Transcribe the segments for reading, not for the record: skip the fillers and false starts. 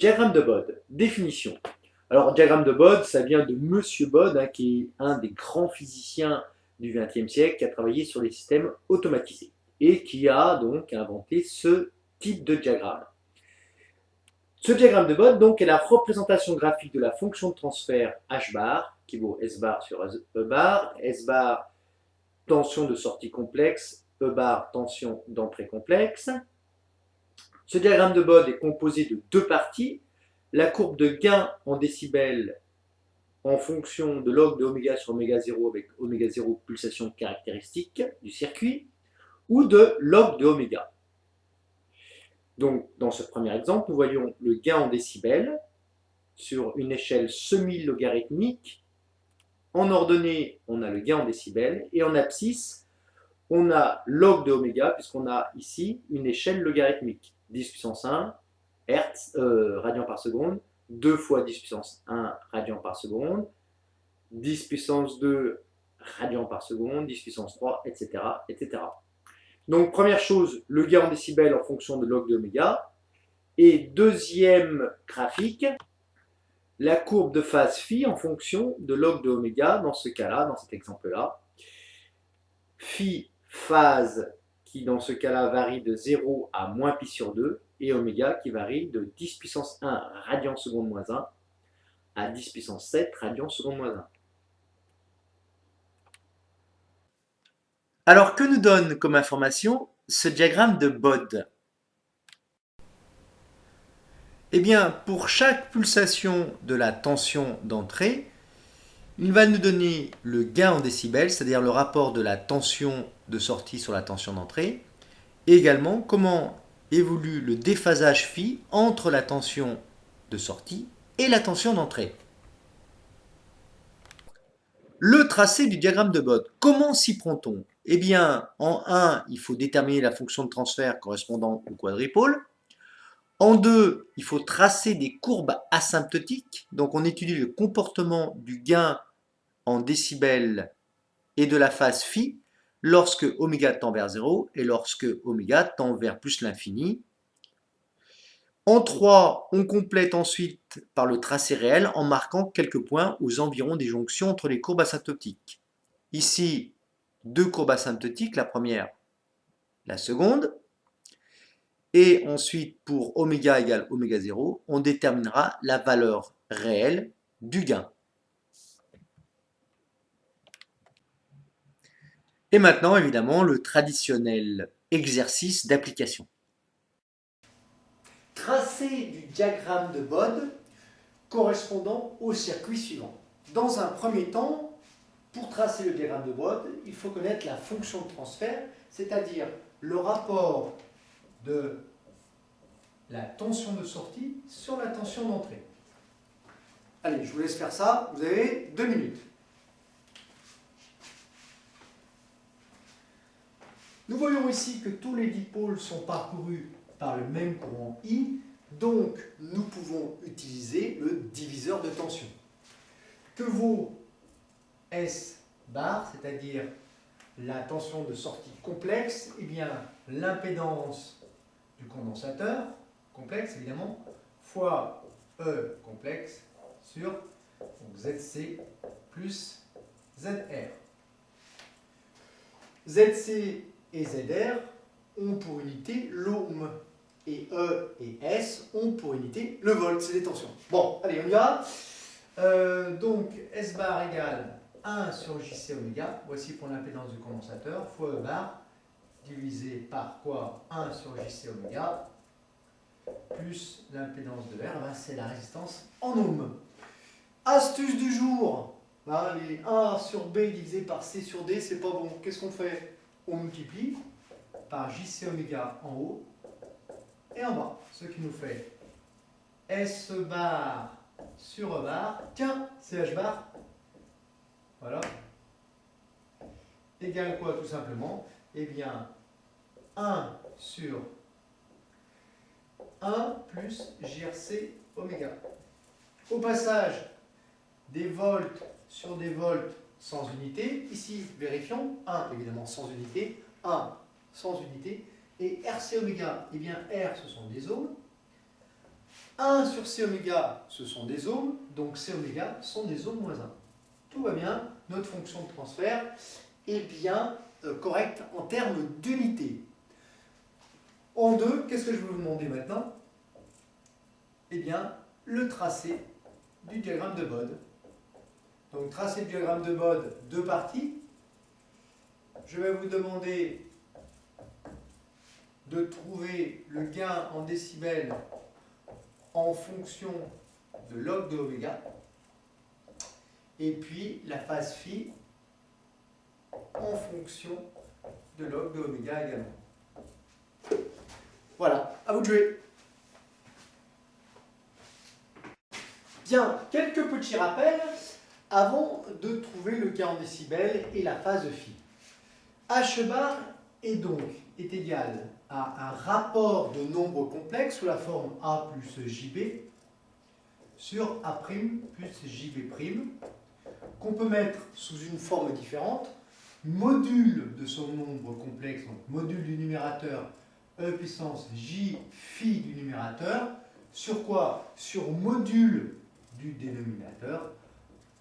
Diagramme de Bode, définition. Alors, diagramme de Bode, ça vient de Monsieur Bode, qui est un des grands physiciens du XXe siècle, qui a travaillé sur les systèmes automatisés et qui a donc inventé ce type de diagramme. Ce diagramme de Bode donc, est la représentation graphique de la fonction de transfert h bar, qui vaut s bar sur e bar, s bar tension de sortie complexe, e bar tension d'entrée complexe. Ce diagramme de Bode est composé de deux parties. La courbe de gain en décibels en fonction de log de oméga sur oméga 0 avec oméga 0 pulsation caractéristique du circuit, ou de log de oméga. Donc, dans ce premier exemple, nous voyons le gain en décibels sur une échelle semi-logarithmique. En ordonnée, on a le gain en décibels, et en abscisse, on a log de oméga, puisqu'on a ici une échelle logarithmique. 10 puissance 1 Hertz, radians par seconde, 2 fois 10 puissance 1 radians par seconde, 10 puissance 2 radians par seconde, 10 puissance 3, etc., etc. Donc, première chose, le gain en décibels en fonction de log de oméga. Et deuxième graphique, la courbe de phase phi en fonction de log de oméga, dans ce cas-là, dans cet exemple-là. Phi phase qui, dans ce cas-là, varie de 0 à moins pi sur 2, et oméga qui varie de 10 puissance 1 radian seconde moins 1 à 10 puissance 7 radian seconde moins 1. Alors, que nous donne comme information ce diagramme de Bode? Eh bien, pour chaque pulsation de la tension d'entrée, il va nous donner le gain en décibels, c'est-à-dire le rapport de la tension de sortie sur la tension d'entrée, et également comment évolue le déphasage phi entre la tension de sortie et la tension d'entrée. Le tracé du diagramme de Bode, comment s'y prend-on? Eh bien, en 1, il faut déterminer la fonction de transfert correspondant au quadripôle. En 2, il faut tracer des courbes asymptotiques. Donc, on étudie le comportement du gain en décibels et de la phase phi lorsque oméga tend vers 0 et lorsque oméga tend vers plus l'infini. En 3, on complète ensuite par le tracé réel en marquant quelques points aux environs des jonctions entre les courbes asymptotiques. Ici, deux courbes asymptotiques, la première, la seconde. Et ensuite, pour oméga égale oméga 0, on déterminera la valeur réelle du gain. Et maintenant, évidemment, le traditionnel exercice d'application. Tracé du diagramme de Bode correspondant au circuit suivant. Dans un premier temps, pour tracer le diagramme de Bode, il faut connaître la fonction de transfert, c'est-à-dire le rapport de la tension de sortie sur la tension d'entrée. Allez, je vous laisse faire ça, vous avez 2 minutes. Nous voyons ici que tous les dipôles sont parcourus par le même courant I, donc nous pouvons utiliser le diviseur de tension. Que vaut S bar, c'est-à-dire la tension de sortie complexe? Eh bien, l'impédance du condensateur, complexe évidemment, fois E complexe sur donc ZC plus ZR. ZC et ZR ont pour unité l'ohm, et E et S ont pour unité le volt, c'est les tensions. Bon, allez, on y va. Donc, S bar égale 1 sur JC oméga, voici pour l'impédance du condensateur, fois E bar, divisé par quoi? 1 sur JC oméga, plus l'impédance de R, ben c'est la résistance en ohm. Astuce du jour, ben les 1 sur B divisé par C sur D, c'est pas bon. Qu'est-ce qu'on fait? On multiplie par JC oméga en haut et en bas, ce qui nous fait S bar sur E bar, tiens, c'est H bar, voilà, égale quoi tout simplement? Eh bien, 1 sur 1 plus JRC oméga. Au passage, des volts sur des volts sans unité, ici vérifions, 1 évidemment sans unité, 1 sans unité, et RC oméga, eh bien R ce sont des ohms, 1 sur C oméga, ce sont des ohms, donc C oméga sont des ohms moins 1. Tout va bien, notre fonction de transfert est bien correcte en termes d'unité. En 2, qu'est-ce que je vais vous demander maintenant? Eh bien, le tracé du diagramme de Bode. Donc, tracé du diagramme de Bode, deux parties. Je vais vous demander de trouver le gain en décibels en fonction de log de oméga. Et puis, la phase phi en fonction de log de oméga également. Voilà, à vous de jouer. Bien, quelques petits rappels avant de trouver le gain en décibels et la phase phi. H bar est égal à un rapport de nombres complexes sous la forme A plus JB sur A' plus JB', qu'on peut mettre sous une forme différente, module de son nombre complexe, donc module du numérateur E puissance J phi du numérateur, sur quoi? Sur module du dénominateur,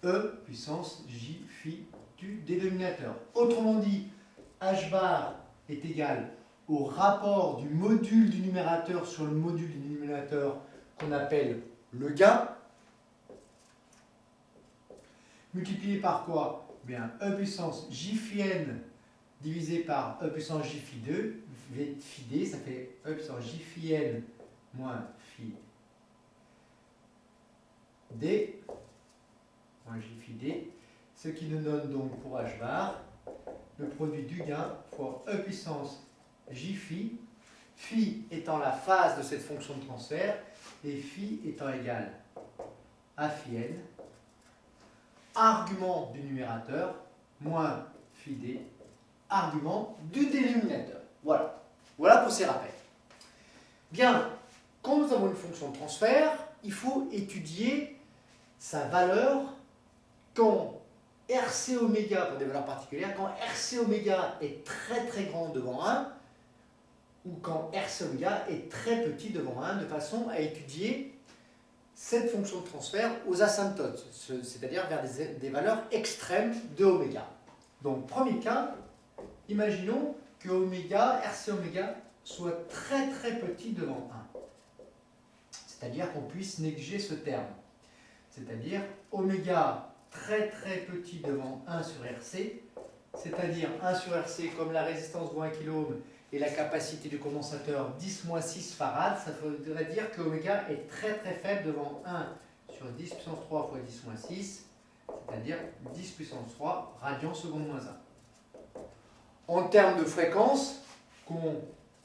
E puissance J phi du dénominateur. Autrement dit, H bar est égal au rapport du module du numérateur sur le module du dénominateur qu'on appelle le gain, multiplié par quoi? Bien, E puissance J phi n divisé par E puissance J phi 2, phi d, ça fait E puissance J phi n moins phi d, moins J phi d, ce qui nous donne donc pour H bar le produit du gain fois E puissance J phi, phi étant la phase de cette fonction de transfert, et phi étant égal à phi n, argument du numérateur, moins phi d, argument du dénominateur. Voilà. Voilà pour ces rappels. Bien, quand nous avons une fonction de transfert, il faut étudier sa valeur quand RC oméga, pour des valeurs particulières, quand RC oméga est très très grand devant 1, ou quand RC oméga est très petit devant 1, de façon à étudier cette fonction de transfert aux asymptotes, c'est-à-dire vers des valeurs extrêmes de oméga. Donc, premier cas, imaginons que oméga, RC oméga, soit très très petit devant 1. C'est-à-dire qu'on puisse négliger ce terme. C'est-à-dire oméga très très petit devant 1 sur RC, c'est-à-dire 1 sur RC comme la résistance vaut 1 kΩ et la capacité du condensateur 10-6 farad, ça voudrait dire que oméga est très très faible devant 1 sur 10 puissance 3 fois 10-6, c'est-à-dire 10 puissance 3 radians seconde moins 1. En termes de fréquence, quand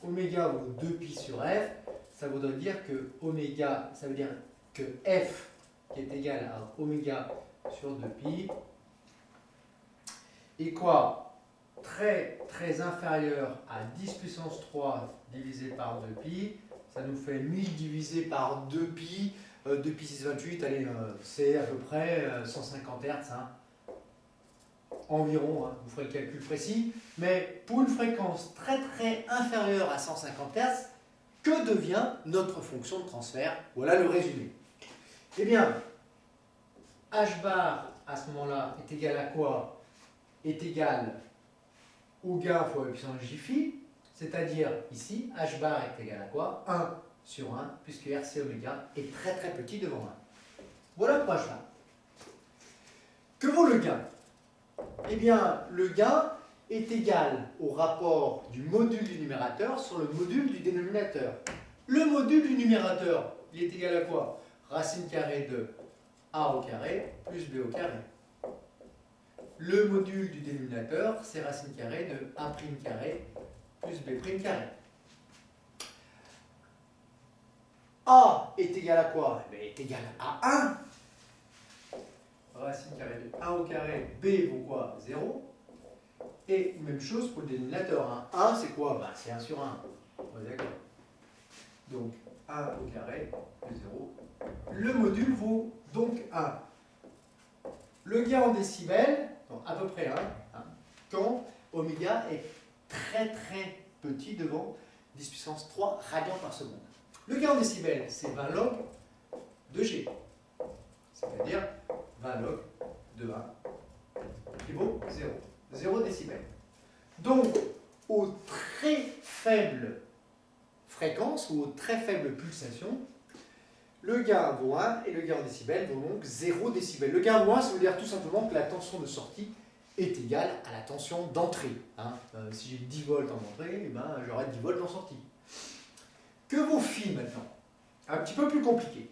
oméga vaut 2pi sur f, ça voudrait dire que oméga, ça veut dire que f qui est égal à oméga sur 2pi est quoi? Très très inférieur à 10 puissance 3 divisé par 2pi, ça nous fait 1000 divisé par 2pi, 2pi 628, allez, c'est à peu près 150 Hz, hein, environ, hein, vous ferez le calcul précis, mais pour une fréquence très très inférieure à 150 Hz, que devient notre fonction de transfert? Voilà le résumé. Eh bien, H bar à ce moment-là est égal à quoi? Est égal au gain fois E puissance J phi, c'est-à-dire ici, H bar est égal à quoi? 1 sur 1, puisque RC oméga est très très petit devant 1. Voilà pour H bar. Que vaut le gain? Eh bien, le gain est égal au rapport du module du numérateur sur le module du dénominateur. Le module du numérateur, il est égal à quoi? Racine carrée de A au carré plus B au carré. Le module du dénominateur, c'est racine carrée de A' carré plus B' carré. A est égal à quoi? Eh bien, est égal à 1. Racine carrée de 1 au carré, B vaut quoi? 0. Et même chose pour le dénominateur. Hein. 1, c'est quoi? Ben, c'est 1 sur 1. Ouais, d'accord. Donc, 1 au carré plus 0. Le module vaut donc 1. Le gain en décibels, donc à peu près 1, hein, quand oméga est très très petit devant 10 puissance 3 radians par seconde. Le gain en décibels, c'est 20 log de G. C'est-à-dire 20 log de 1 qui vaut 0. 0 décibels. Donc, aux très faibles fréquences ou aux très faibles pulsations, le gain vaut 1 et le gain en décibels vaut donc 0 décibels. Le gain vaut 1, ça veut dire tout simplement que la tension de sortie est égale à la tension d'entrée. Hein. Si j'ai 10 volts en entrée, eh ben, j'aurai 10 volts en sortie. Que vaut phi maintenant? Un petit peu plus compliqué.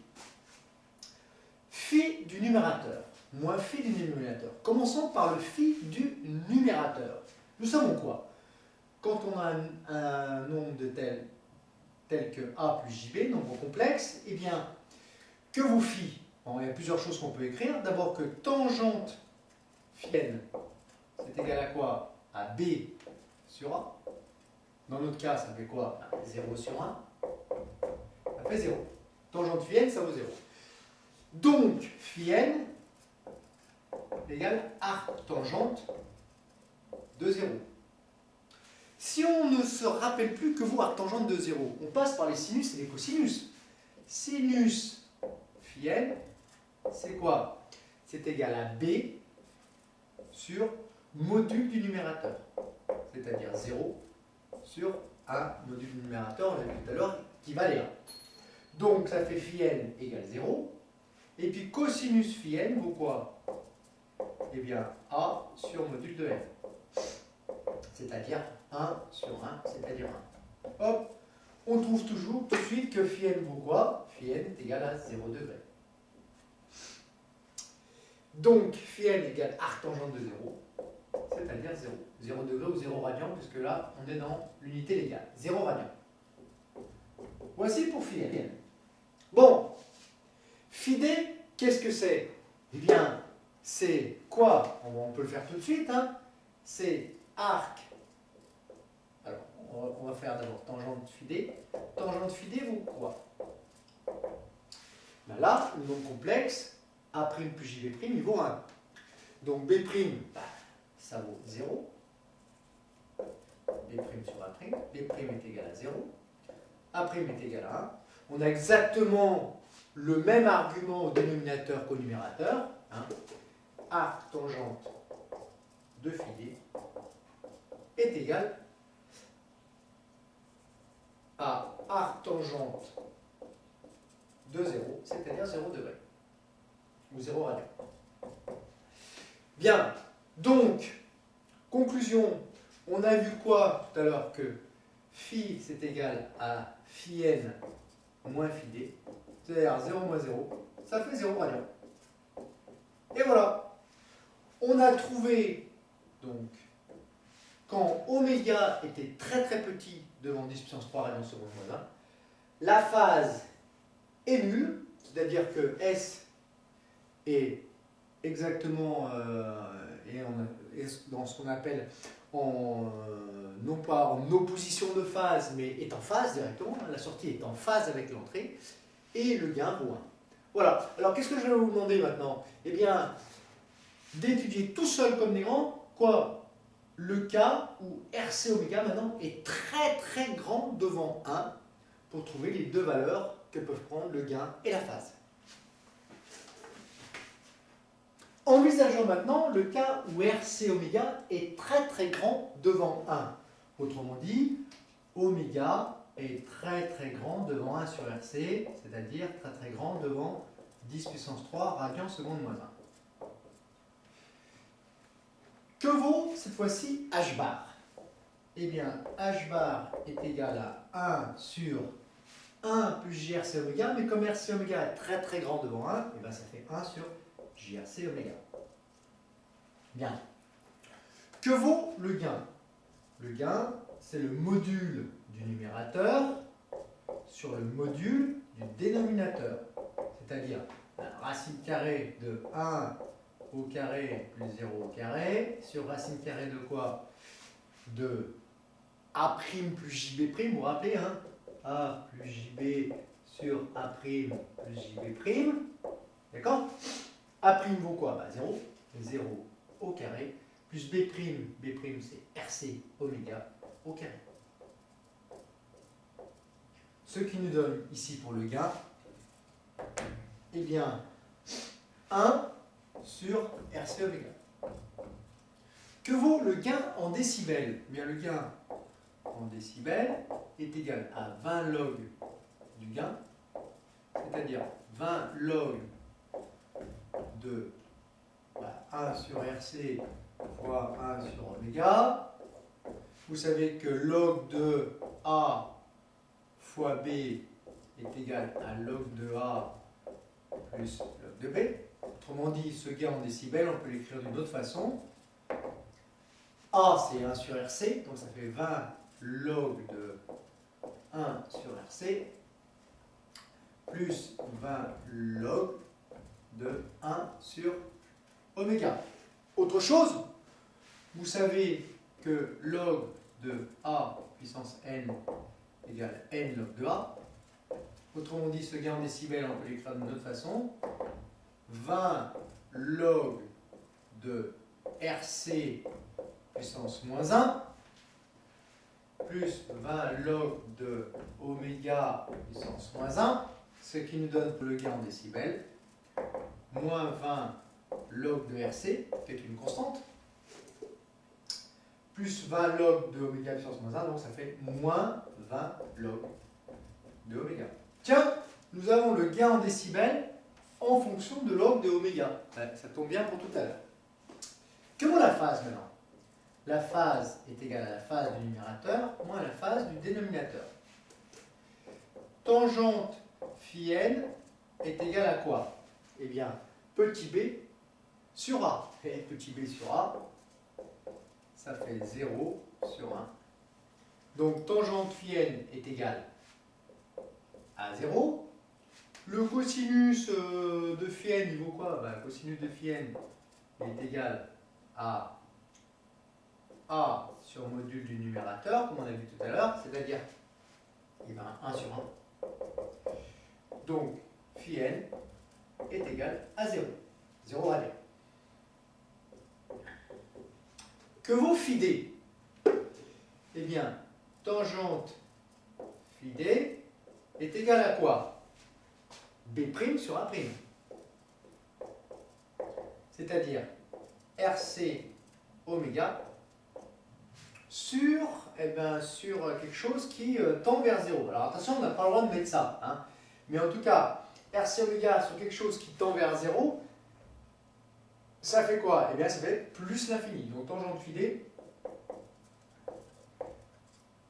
Phi du numérateur moins phi du dénominateur. Commençons par le phi du numérateur. Nous savons quoi? Quand on a un nombre de tel que a plus jb, nombre complexe, eh bien, que vaut phi? Bon, il y a plusieurs choses qu'on peut écrire. D'abord que tangente phi n, c'est égal à quoi? À b sur a. Dans notre cas, ça fait quoi? 0 sur 1. Ça fait 0. Tangente phi n, ça vaut 0. Donc, phi n égale arc tangente de 0. Si on ne se rappelle plus que vaut arc tangente de 0, on passe par les sinus et les cosinus. Sinus phi n, c'est quoi? C'est égal à b sur module du numérateur, c'est-à-dire 0 sur 1 module du numérateur, on l'a vu tout à l'heure, qui valait 1. Donc ça fait phi n égale 0. Et puis cosinus phi n vaut quoi? Eh bien a sur module de n. C'est-à-dire 1 sur 1, c'est-à-dire 1. Hop, on trouve toujours tout de suite que phi n vaut quoi? Phi n est égal à 0 degré. Donc phi n égale arc tangente de 0, c'est-à-dire 0. 0 degré ou 0 radian, puisque là, on est dans l'unité légale. 0 radian. Voici pour phi n. Bon, phi d, qu'est-ce que c'est? Eh bien, c'est quoi? On peut le faire tout de suite. Hein. C'est arc. Alors, on va faire d'abord tangente phi d. Tangente phi d vaut quoi? Ben là, le nombre complexe, A' plus JB', il vaut 1. Donc B', ça vaut 0. B' sur A'. B' est égal à 0. A' est égal à 1. On a exactement le même argument au dénominateur qu'au numérateur. Hein. Arc tangente de phi d est égal à arc tangente de 0, c'est-à-dire 0 degré, ou 0 radian. Bien, donc, conclusion, on a vu quoi tout à l'heure? Que phi, c'est égal à phi n moins phi d, c'est-à-dire 0 moins 0, ça fait 0 radian. Et voilà. On a trouvé, donc, quand oméga était très très petit devant 10 puissance 3 radians seconde moins 1, la phase est nulle, c'est-à-dire que S est exactement dans ce qu'on appelle non pas en opposition de phase, mais est en phase directement, la sortie est en phase avec l'entrée, et le gain vaut 1. Voilà, alors qu'est-ce que je vais vous demander maintenant? Eh bien, d'étudier tout seul comme des grands, quoi? Le cas où RC oméga maintenant est très très grand devant 1 pour trouver les deux valeurs que peuvent prendre le gain et la phase. Envisageons maintenant le cas où RC oméga est très très grand devant 1. Autrement dit, oméga est très très grand devant 1 sur RC, c'est-à-dire très très grand devant 10 puissance 3 radians seconde moins 1. Que vaut cette fois-ci h bar? Eh bien, h bar est égal à 1 sur 1 plus JRC oméga, mais comme RC oméga est très très grand devant 1, eh bien ça fait 1 sur JRC oméga. Bien. Que vaut le gain? Le gain, c'est le module du numérateur sur le module du dénominateur. C'est-à-dire la racine carrée de 1 au carré plus 0 au carré sur racine carrée de quoi? De A' plus JB', vous vous rappelez, hein? A plus JB sur A' plus JB'. D'accord? A' vaut quoi? Bah 0. 0 au carré. Plus B', c'est RC oméga au carré. Ce qui nous donne ici pour le gain, eh bien, 1 sur RC oméga. Que vaut le gain en décibels? Eh bien, le gain en décibels est égal à 20 log du gain, c'est-à-dire 20 log de 1 sur RC fois 1 sur oméga. Vous savez que log de A fois B est égal à log de A plus log de B. Autrement dit, ce gain en décibels, on peut l'écrire d'une autre façon. A, c'est 1 sur RC, donc ça fait 20 log de 1 sur RC, plus 20 log de 1 sur oméga. Autre chose, vous savez que log de A puissance n égale n log de A. Autrement dit, ce gain en décibels, on peut l'écrire d'une autre façon. 20 log de RC puissance moins 1 plus 20 log de oméga puissance moins 1, ce qui nous donne pour le gain en décibels moins 20 log de RC, qui est une constante, plus 20 log de oméga puissance moins 1, donc ça fait moins 20 log de oméga. Tiens, nous avons le gain en décibels en fonction de log de oméga. Ça tombe bien pour tout à l'heure. Que vaut la phase maintenant? La phase est égale à la phase du numérateur moins la phase du dénominateur. Tangente phi n est égale à quoi? Eh bien, petit b sur a. Et petit b sur a, ça fait 0 sur 1. Donc, tangente phi n est égale à 0. Le cosinus de phi n, il vaut quoi? Ben, le cosinus de phi n est égal à A sur module du numérateur, comme on a vu tout à l'heure, c'est-à-dire 1 sur 1. Donc, phi n est égal à 0. 0 radian. Que vaut phi d? Eh bien, tangente phi d est égal à quoi? B' sur A'. C'est-à-dire RC oméga sur quelque chose qui tend vers 0. Alors attention, on n'a pas le droit de mettre ça. Hein. Mais en tout cas, RC oméga sur quelque chose qui tend vers 0, ça fait quoi? Eh bien, ça fait plus l'infini. Donc tangente phi d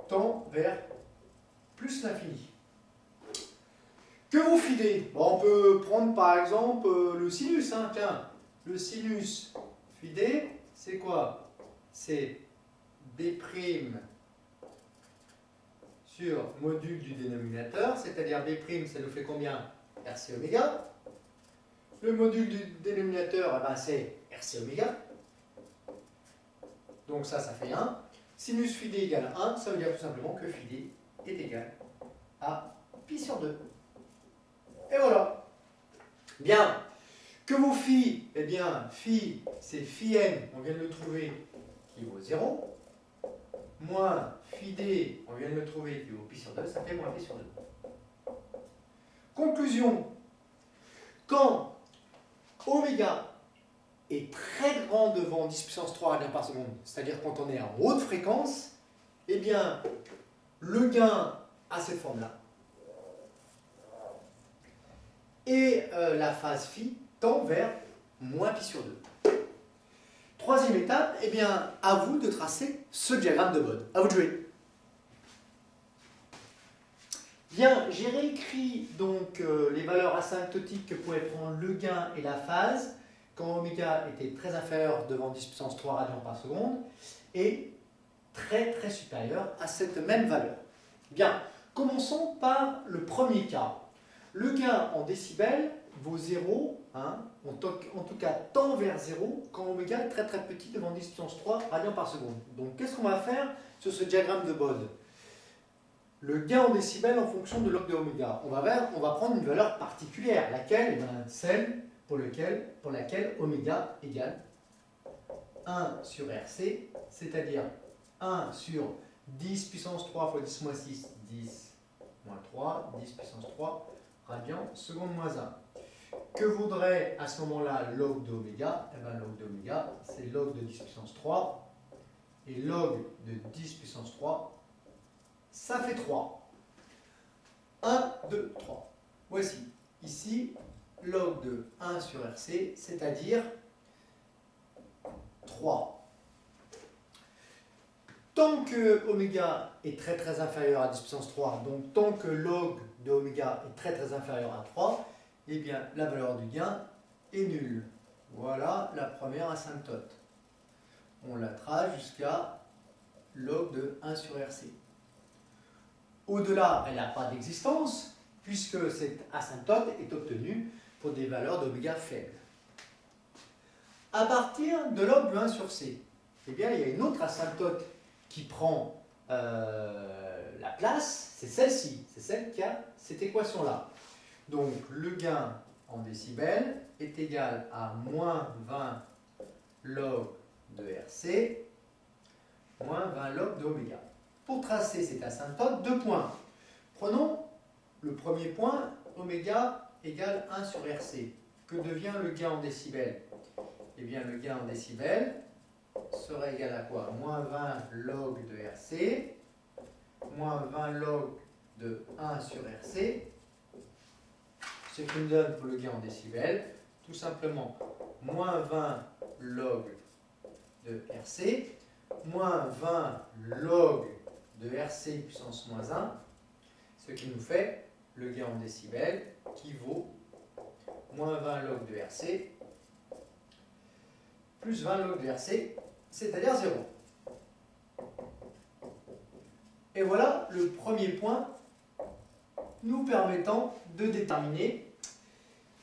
tend vers plus l'infini. Que vaut phi d? Bon, on peut prendre par exemple le sinus. Hein. Tiens, le sinus phi d, c'est quoi? C'est B' sur module du dénominateur, c'est-à-dire B', ça nous fait combien? RC oméga. Le module du dénominateur, eh ben, c'est RC oméga. Donc ça fait 1. Sinus phi d égale 1, ça veut dire tout simplement que phi d est égal à pi sur 2. Et voilà. Bien. Que vaut phi? Eh bien, phi, c'est phi n, on vient de le trouver, qui vaut 0. Moins phi d, on vient de le trouver, qui vaut pi sur 2, ça fait moins pi sur 2. Conclusion. Quand oméga est très grand devant 10 puissance 3 radians par seconde, c'est-à-dire quand on est en haute fréquence, eh bien, le gain a cette forme-là. Et la phase phi tend vers moins pi sur 2. Troisième étape, eh bien, à vous de tracer ce diagramme de Bode. À vous de jouer. Bien, j'ai réécrit donc les valeurs asymptotiques que pouvaient prendre le gain et la phase quand oméga était très inférieur devant 10 puissance 3 radians par seconde et très supérieur à cette même valeur. Bien, commençons par le premier cas. Le gain en décibels vaut 0, hein, en tout cas tend vers 0 quand oméga est très petit devant 10 puissance 3 radians par seconde. Donc qu'est-ce qu'on va faire sur ce diagramme de Bode? Le gain en décibels en fonction de log de oméga. On va prendre une valeur particulière, laquelle? Eh bien, celle pour laquelle oméga égale 1 sur RC, c'est-à-dire 1 sur 10 puissance 3 fois 10 moins 6, 10 moins 3, 10 puissance 3 radians seconde moins 1. Que vaudrait à ce moment-là log de oméga? Eh bien, log de oméga, c'est log de 10 puissance 3. Et log de 10 puissance 3, ça fait 3. 1, 2, 3. Voici. Ici, log de 1 sur RC, c'est-à-dire 3. Tant que oméga est très inférieur à 10 puissance 3, donc tant que log de oméga est très inférieur à 3, eh bien la valeur du gain est nulle. Voilà la première asymptote. On la trace jusqu'à log de 1 sur RC. Au-delà, elle n'a pas d'existence, puisque cette asymptote est obtenue pour des valeurs d'oméga faibles. À partir de log de 1 sur C, eh bien, il y a une autre asymptote qui prend la place, c'est celle-ci, c'est celle qui a cette équation-là. Donc, le gain en décibels est égal à moins 20 log de RC, moins 20 log d'oméga. Pour tracer cette asymptote, 2 points. Prenons le premier point, oméga égale 1 sur RC. Que devient le gain en décibels? Eh bien, le gain en décibels serait égal à quoi? Moins 20 log de RC, moins 20 log de 1 sur RC, ce qui nous donne pour le gain en décibels, tout simplement, moins 20 log de RC, moins 20 log de RC puissance moins 1, ce qui nous fait le gain en décibels qui vaut moins 20 log de RC plus 20 log de RC, c'est-à-dire 0. Et voilà le premier point nous permettant de déterminer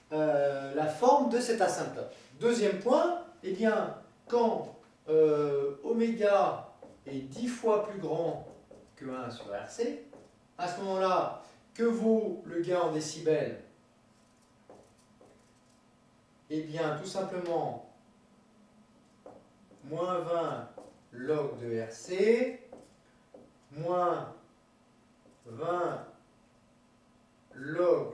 la forme de cette asymptote. Deuxième point, eh bien, quand oméga est 10 fois plus grand que 1 sur RC, à ce moment-là, que vaut le gain en décibels? Eh bien, tout simplement, moins 20 log de RC, moins 20 log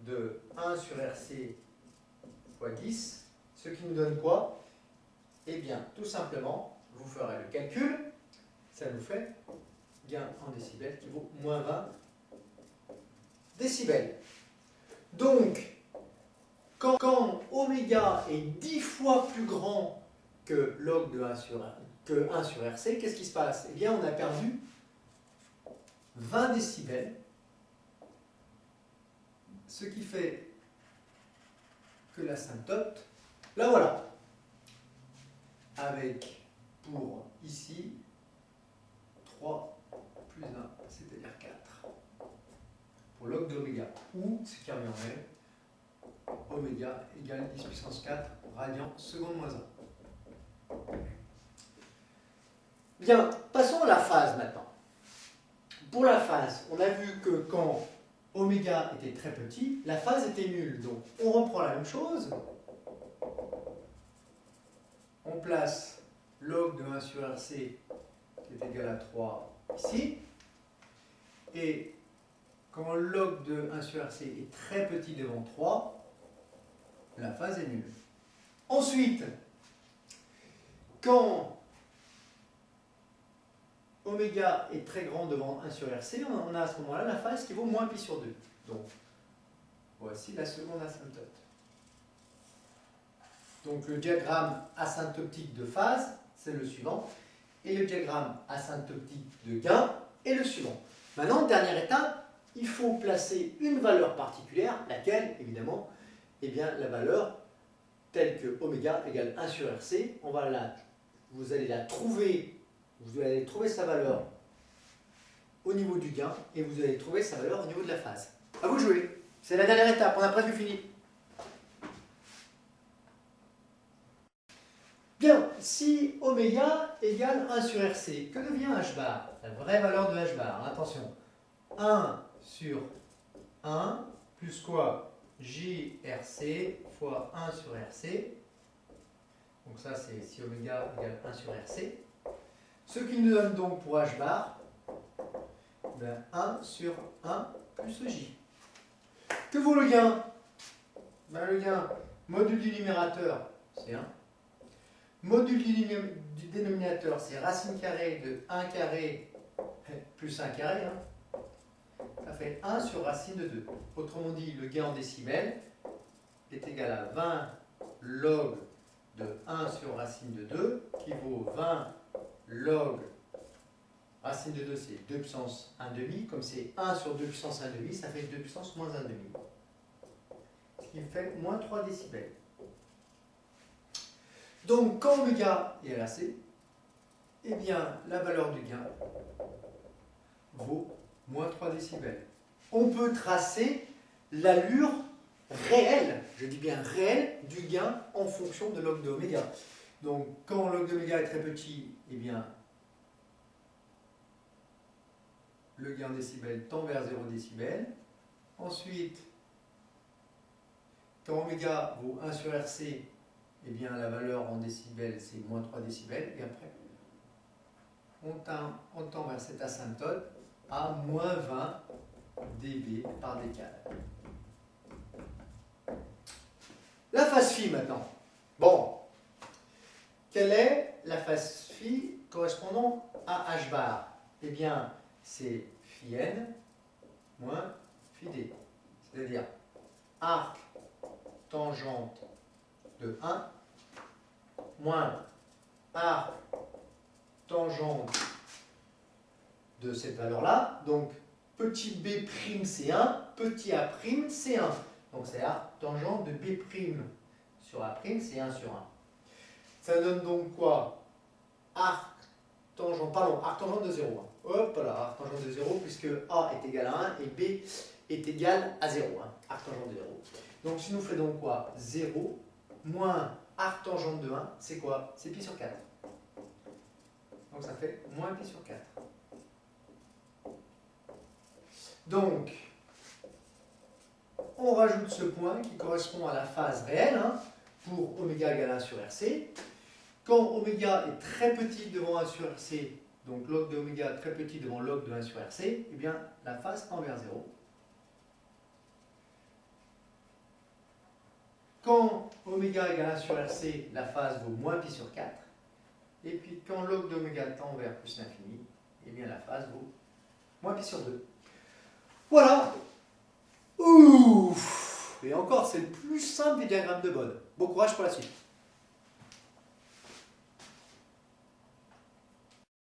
de 1 sur RC fois 10, ce qui nous donne quoi? Eh bien, tout simplement, vous ferez le calcul, ça nous fait gain en décibels qui vaut moins 20 décibels. Donc, quand oméga est 10 fois plus grand que log de 1 sur RC, qu'est-ce qui se passe? Eh bien, on a perdu 20 décibels, ce qui fait que l'asymptote, la voilà, avec pour ici 3 plus 1, c'est-à-dire 4, pour log d'oméga, ou, ce qui revient en même, oméga égale 10 puissance 4 radians seconde moins 1. Bien, passons à la phase maintenant. Pour la phase, on a vu que quand oméga était très petit, la phase était nulle. Donc, on reprend la même chose. On place log de 1 sur RC qui est égal à 3 ici. Et quand log de 1 sur RC est très petit devant 3, la phase est nulle. Ensuite, quand oméga est très grand devant 1 sur RC, on a à ce moment-là la phase qui vaut moins pi sur 2. Donc, voici la seconde asymptote. Donc, le diagramme asymptotique de phase, c'est le suivant. Et le diagramme asymptotique de gain est le suivant. Maintenant, dernière étape, il faut placer une valeur particulière, laquelle, évidemment, eh bien, la valeur telle que oméga égale 1 sur RC, vous allez trouver sa valeur au niveau du gain et vous allez trouver sa valeur au niveau de la phase. À vous de jouer. C'est la dernière étape, on a presque fini. Bien, si oméga égale 1 sur RC, que devient h bar? La vraie valeur de h bar, attention. 1 sur 1 plus quoi? JRC fois 1 sur RC. Donc ça, c'est si oméga égale 1 sur RC. Ce qui nous donne donc pour h bar, Ben, 1 sur 1 plus j. Que vaut le gain? Ben, le gain, module du numérateur, c'est 1. Module du dénominateur, c'est racine carrée de 1 carré plus 1 carré. Hein. Ça fait 1 sur racine de 2. Autrement dit, le gain en décibels est égal à 20 log de 1 sur racine de 2, qui vaut 20 log racine de 2, c'est 2 puissance 1 demi. Comme c'est 1 sur 2 puissance 1 demi, ça fait 2 puissance moins 1 demi. Ce qui fait moins 3 décibels. Donc, quand oméga est RC, eh bien, la valeur du gain vaut moins 3 décibels. On peut tracer l'allure réelle, je dis bien réelle, du gain en fonction de log de oméga. Donc, quand log de oméga est très petit, eh bien, le gain en décibels tend vers 0 décibels. Ensuite, quand oméga vaut 1 sur RC, eh bien, la valeur en décibels, c'est moins 3 décibels. Et après, on tend vers cette asymptote à moins 20 dB par décale. La phase phi maintenant. Bon, quelle est la phase phi correspondant à h bar? Eh bien, c'est phi n moins phi d. C'est-à-dire arc tangente de 1 moins arc tangente de cette valeur-là. Donc, petit b' c'est 1, petit a' c'est 1. Donc, c'est arc tangente de b' sur a', c'est 1 sur 1. Ça donne donc quoi? Arc tangente de 0. Hop là, arc tangente de 0, puisque a est égal à 1 et b est égal à 0. Arc tangente de 0. Donc, ce qui nous fait donc quoi? 0 moins arc tangente de 1, c'est quoi? C'est pi sur 4. Donc, ça fait moins pi sur 4. Donc, on rajoute ce point qui correspond à la phase réelle, hein, pour oméga égale 1 sur RC. Quand oméga est très petit devant 1 sur RC, donc log de oméga très petit devant log de 1 sur RC, eh bien, la phase tend vers 0. Quand oméga égale 1 sur RC, la phase vaut moins pi sur 4. Et puis, quand log d'oméga tend vers plus l'infini, eh bien, la phase vaut moins pi sur 2. Voilà. Ouf. Et encore, c'est le plus simple des diagrammes de Bode. Bon courage pour la suite.